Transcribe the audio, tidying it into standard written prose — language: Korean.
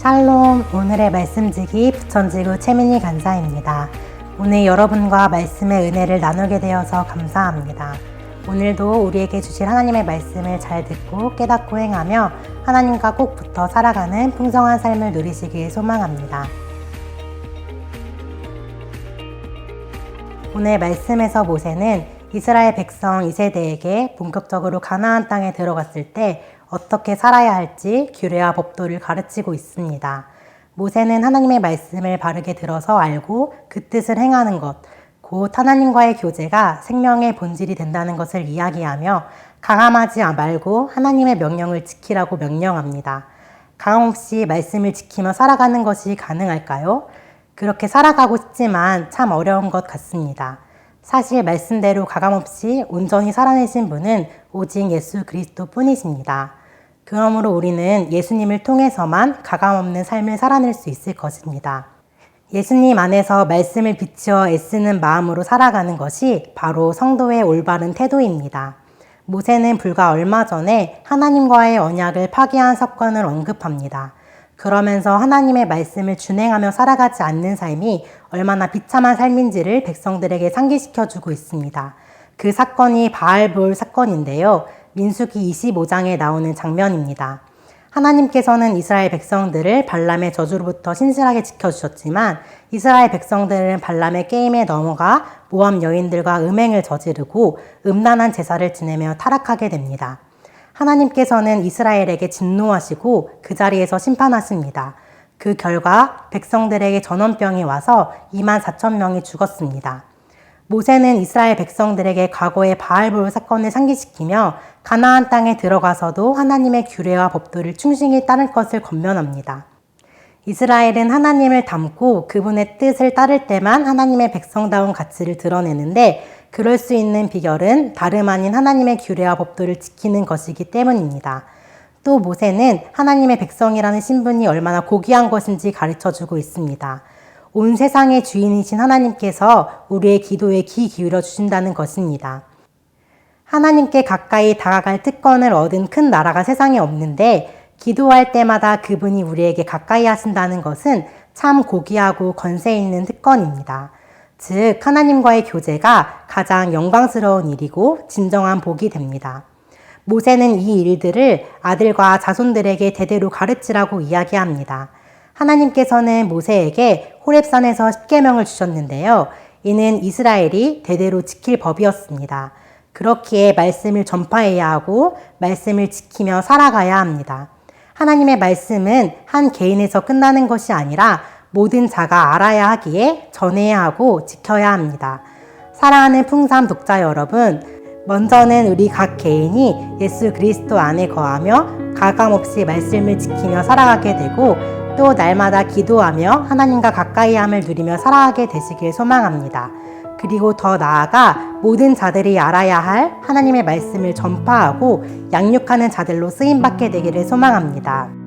샬롬, 오늘의 말씀지기 부천지구 최민희 간사입니다. 오늘 여러분과 말씀의 은혜를 나누게 되어서 감사합니다. 오늘도 우리에게 주실 하나님의 말씀을 잘 듣고 깨닫고 행하며 하나님과 꼭 붙어 살아가는 풍성한 삶을 누리시길 소망합니다. 오늘 말씀에서 모세는 이스라엘 백성 2세대에게 본격적으로 가나안 땅에 들어갔을 때 어떻게 살아야 할지 규례와 법도를 가르치고 있습니다. 모세는 하나님의 말씀을 바르게 들어서 알고 그 뜻을 행하는 것, 곧 하나님과의 교제가 생명의 본질이 된다는 것을 이야기하며 강함하지 말고 하나님의 명령을 지키라고 명령합니다. 강함 없이 말씀을 지키며 살아가는 것이 가능할까요? 그렇게 살아가고 싶지만 참 어려운 것 같습니다. 사실 말씀대로 가감없이 온전히 살아내신 분은 오직 예수 그리스도 뿐이십니다. 그러므로 우리는 예수님을 통해서만 가감없는 삶을 살아낼 수 있을 것입니다. 예수님 안에서 말씀을 비추어 애쓰는 마음으로 살아가는 것이 바로 성도의 올바른 태도입니다. 모세는 불과 얼마 전에 하나님과의 언약을 파기한 사건을 언급합니다. 그러면서 하나님의 말씀을 준행하며 살아가지 않는 삶이 얼마나 비참한 삶인지를 백성들에게 상기시켜주고 있습니다. 그 사건이 바알볼 사건인데요. 민수기 25장에 나오는 장면입니다. 하나님께서는 이스라엘 백성들을 발람의 저주로부터 신실하게 지켜주셨지만 이스라엘 백성들은 발람의 게임에 넘어가 모압 여인들과 음행을 저지르고 음란한 제사를 지내며 타락하게 됩니다. 하나님께서는 이스라엘에게 진노하시고 그 자리에서 심판하십니다. 그 결과 백성들에게 전염병이 와서 24,000명이 죽었습니다. 모세는 이스라엘 백성들에게 과거의 바알볼 사건을 상기시키며 가나안 땅에 들어가서도 하나님의 규례와 법도를 충실히 따를 것을 권면합니다. 이스라엘은 하나님을 닮고 그분의 뜻을 따를 때만 하나님의 백성다운 가치를 드러내는데 그럴 수 있는 비결은 다름 아닌 하나님의 규례와 법도를 지키는 것이기 때문입니다. 또 모세는 하나님의 백성이라는 신분이 얼마나 고귀한 것인지 가르쳐주고 있습니다. 온 세상의 주인이신 하나님께서 우리의 기도에 귀 기울여 주신다는 것입니다. 하나님께 가까이 다가갈 특권을 얻은 큰 나라가 세상에 없는데 기도할 때마다 그분이 우리에게 가까이 하신다는 것은 참 고귀하고 권세 있는 특권입니다. 즉 하나님과의 교제가 가장 영광스러운 일이고 진정한 복이 됩니다. 모세는 이 일들을 아들과 자손들에게 대대로 가르치라고 이야기합니다. 하나님께서는 모세에게 호렙산에서 십계명을 주셨는데요. 이는 이스라엘이 대대로 지킬 법이었습니다. 그렇기에 말씀을 전파해야 하고 말씀을 지키며 살아가야 합니다. 하나님의 말씀은 한 개인에서 끝나는 것이 아니라 모든 자가 알아야 하기에 전해야 하고 지켜야 합니다. 사랑하는 풍삼 독자 여러분, 먼저는 우리 각 개인이 예수 그리스도 안에 거하며 가감없이 말씀을 지키며 살아가게 되고 또 날마다 기도하며 하나님과 가까이함을 누리며 살아가게 되시길 소망합니다. 그리고 더 나아가 모든 자들이 알아야 할 하나님의 말씀을 전파하고 양육하는 자들로 쓰임받게 되기를 소망합니다.